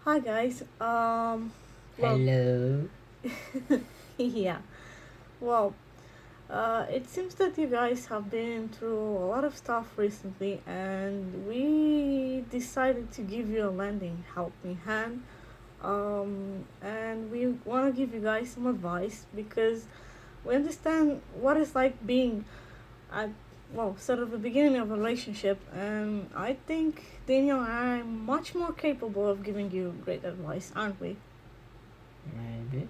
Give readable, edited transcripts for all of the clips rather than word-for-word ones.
Hi guys. Well, Hello. yeah. Well, it seems that you guys have been through a lot of stuff recently, and we decided to give you a landing helping hand. And we want to give you guys some advice because we understand what it's like being at sort of the beginning of a relationship, and I think Daniel and I are much more capable of giving you great advice, aren't we? Maybe.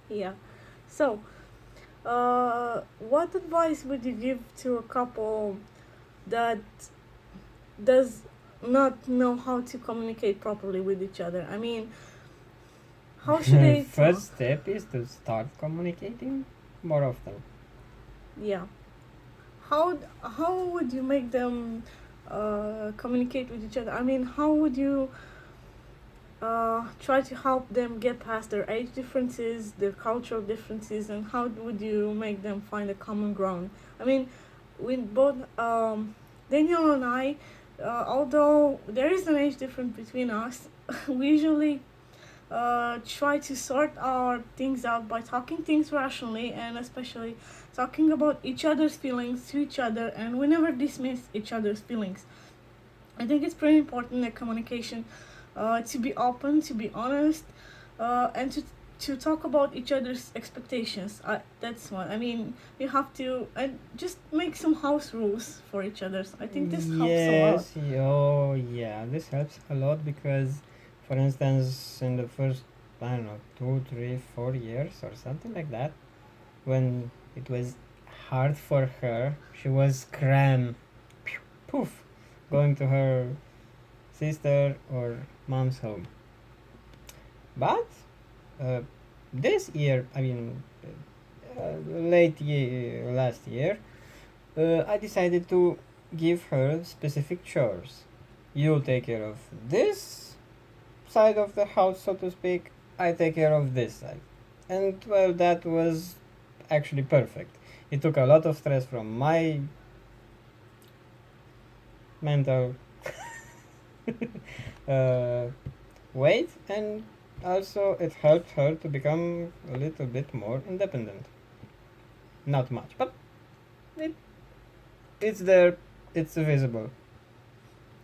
Yeah. So, what advice would you give to a couple that does not know how to communicate properly with each other? I mean, how should they talk? First step is to start communicating more often. Yeah. How would you make them communicate with each other? I mean, how would you try to help them get past their age differences, their cultural differences, and how would you make them find a common ground? I mean, with both Daniel and I, although there is an age difference between us, we usually try to sort our things out by talking things rationally and especially talking about each other's feelings to each other, and we never dismiss each other's feelings. I think it's pretty important in communication to be open, to be honest, and to talk about each other's expectations. That's what I mean. You have to and just make some house rules for each other. So I think this helps a lot. Yes, oh yeah, this helps a lot because, for instance, in the first, I don't know, 2, 3, 4 years or something like that, when it was hard for her, she was cram, poof, going to her sister or mom's home. But uh, this year, I mean, last year, I decided to give her specific chores. You take care of this side of the house, so to speak. I take care of this side. And well, that was actually perfect. It took a lot of stress from my mental uh, weight, and also it helped her to become a little bit more independent. Not much, but it, it's there, it's visible.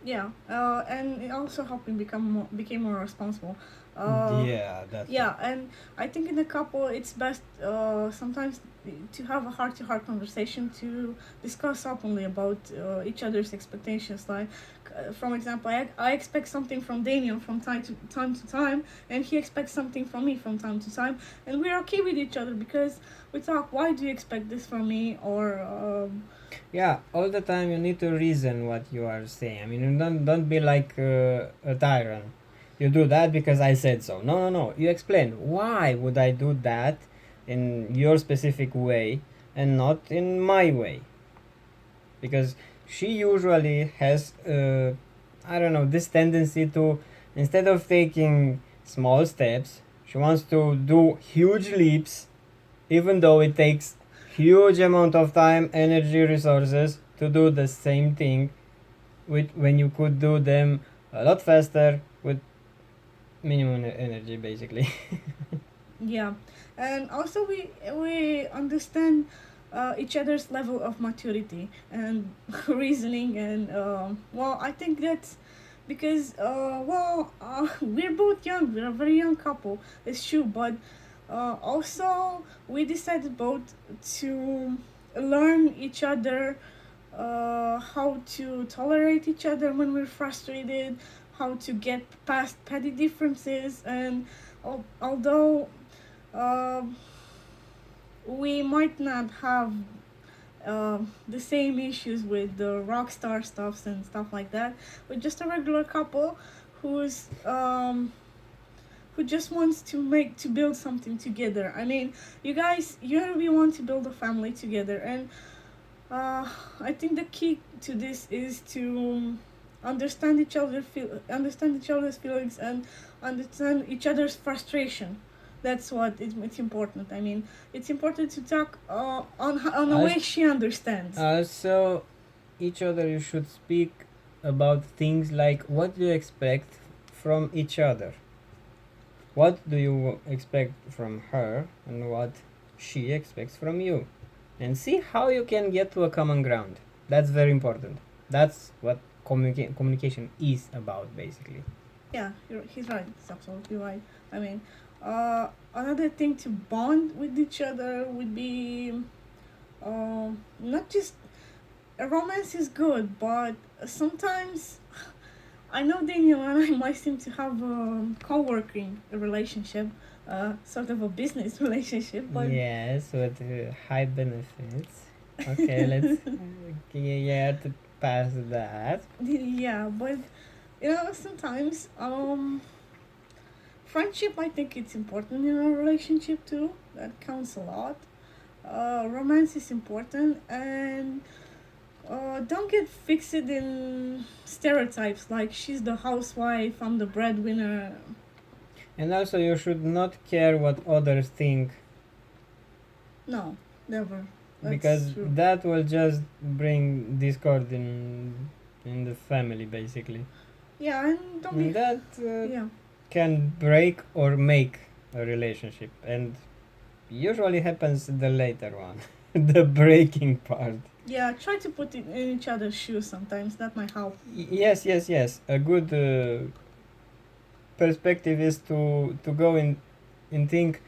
Yeah, and it also helped me became more responsible. Uh, Yeah, that's right. yeah, and I think in a couple, it's best sometimes to have a heart-to-heart conversation to discuss openly about each other's expectations. Like, for example, I expect something from Daniel from time to time, and he expects something from me from time to time, and we're okay with each other because we talk. Why do you expect this from me? Or Yeah, all the time you need to reason what you are saying. I mean, you don't be like a tyrant. You do that because I said so. No, no, no. You explain why would I do that in your specific way and not in my way, because she usually has I don't know, this tendency to, instead of taking small steps, she wants to do huge leaps, even though it takes huge amount of time, energy, resources to do the same thing with, when you could do them a lot faster with minimum energy basically. yeah, and also we understand each other's level of maturity and reasoning, and I think that's because we're both young, we're a very young couple, it's true, but also we decided both to learn each other, how to tolerate each other when we're frustrated, how to get past petty differences, and although um, we might not have the same issues with the rock star stuffs and stuff like that. We're just a regular couple who's who just wants to build something together. I mean, you and we want to build a family together, and I think the key to this is to understand each other's feelings and understand each other's frustration. That's what it's important. I mean, it's important to talk on a way As she understands. also, each other you should speak about things like what do you expect from each other. What do you expect from her and what she expects from you? And see how you can get to a common ground. That's very important. That's what communication is about, basically. Yeah, he's right. He's absolutely right. I mean, another thing to bond with each other would be not just a romance is good, but sometimes I know Daniel and I might seem to have a co-working relationship, sort of a business relationship, but Yes, with high benefits. Okay, let's get past that. yeah, but sometimes friendship I think it's important in a relationship too. That counts a lot. Romance is important, and don't get fixed in stereotypes like she's the housewife, I'm the breadwinner. And also, you should not care what others think No, never. That's because true. that will just bring discord in the family, basically. Yeah, and don't be. That Yeah, can break or make a relationship, and usually happens the later one, the breaking part. yeah. Try to put it in each other's shoes sometimes. That might help. Yes, yes, yes. A good perspective is to go in and think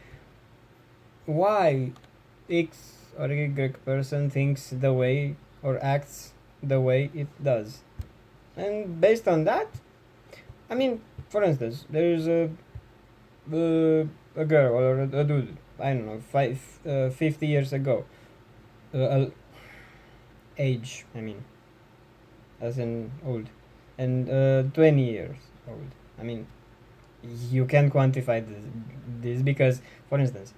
why X or Y person thinks the way or acts the way it does, and based on that, I mean, for instance, there's a girl or a dude. I don't know, 50 years ago, uh, age. I mean, as in old, and 20 years old. I mean, you can quantify this because, for instance,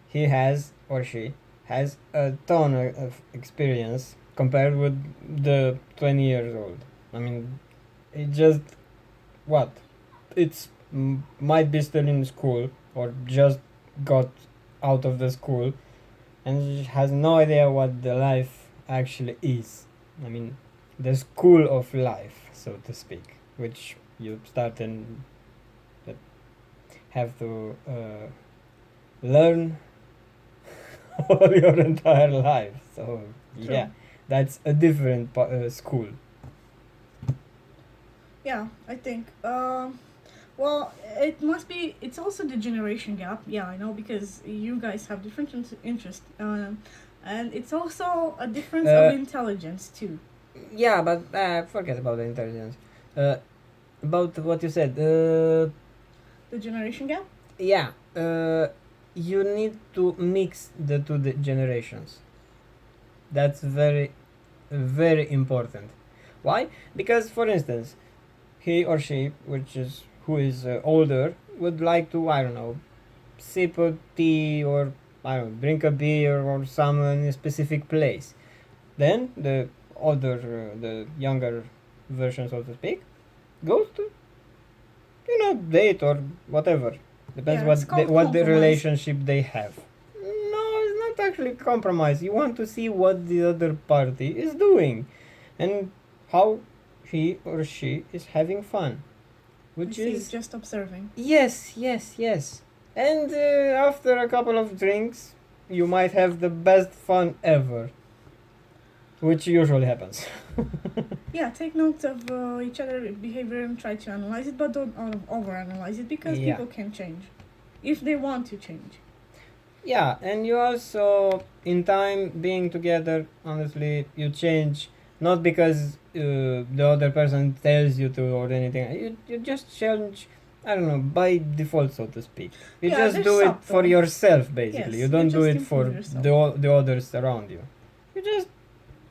he has or she has a ton of experience compared with the 20 years old. I mean, it just what it's might be still in school or just got out of the school and has no idea what the life actually is. I mean, the school of life, so to speak, which you start and have to learn all your entire life. So True. yeah, that's a different school. Yeah, I think. Well, it must be. It's also the generation gap. Yeah, I know because you guys have different interests, and it's also a difference Uh, of intelligence too. yeah, but forget about the intelligence. Uh, about what you said. The generation gap. Yeah. You need to mix the two generations. That's very, very important. Why? Because, for instance, he or she, which is who is older, would like to, I don't know, sip a tea or I don't know, drink a beer or some in a specific place. Then the older, the younger version, so to speak, goes to date or whatever. Depends Yeah, it's called what the compromise. relationship they have. No, it's not actually compromise. You want to see what the other party is doing, and how he or she is having fun, I which see. is Just observing. yes, yes, yes. And after a couple of drinks, you might have the best fun ever, which usually happens. Yeah, take note of each other behavior and try to analyze it, but don't overanalyze it because Yeah. people can change if they want to change. Yeah, and you also, in time being together, honestly, you change not because the other person tells you to or anything. You just change, I don't know, by default, so to speak. You Yeah, just they're do it for subtle. yourself, basically. Yes, You you don't do just it for improve yourself. the others around you. You just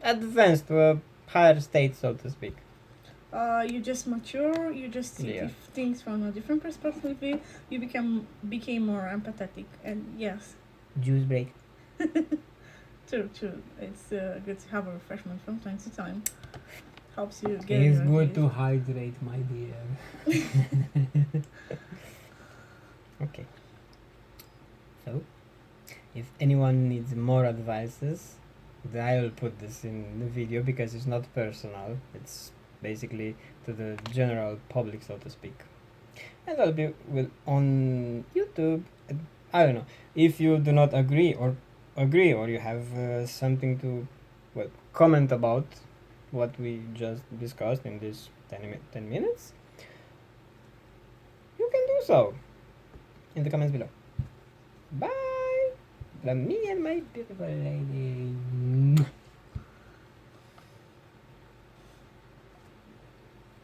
advance to a higher state, so to speak. You just mature. You just see Yeah. things from a different perspective. You became more empathetic, and yes, Juice break. true. It's good to have a refreshment from time to time. Helps you get. It's your good ideas. to hydrate, my dear. Okay. So, if anyone needs more advices, then I will put this in the video because it's not personal. It's basically to the general public, so to speak. and that'll be on YouTube. I don't know if you do not agree or you have something to comment about what we just discussed in this 10 minutes. You can do so in the comments below. Bye from me and my beautiful lady.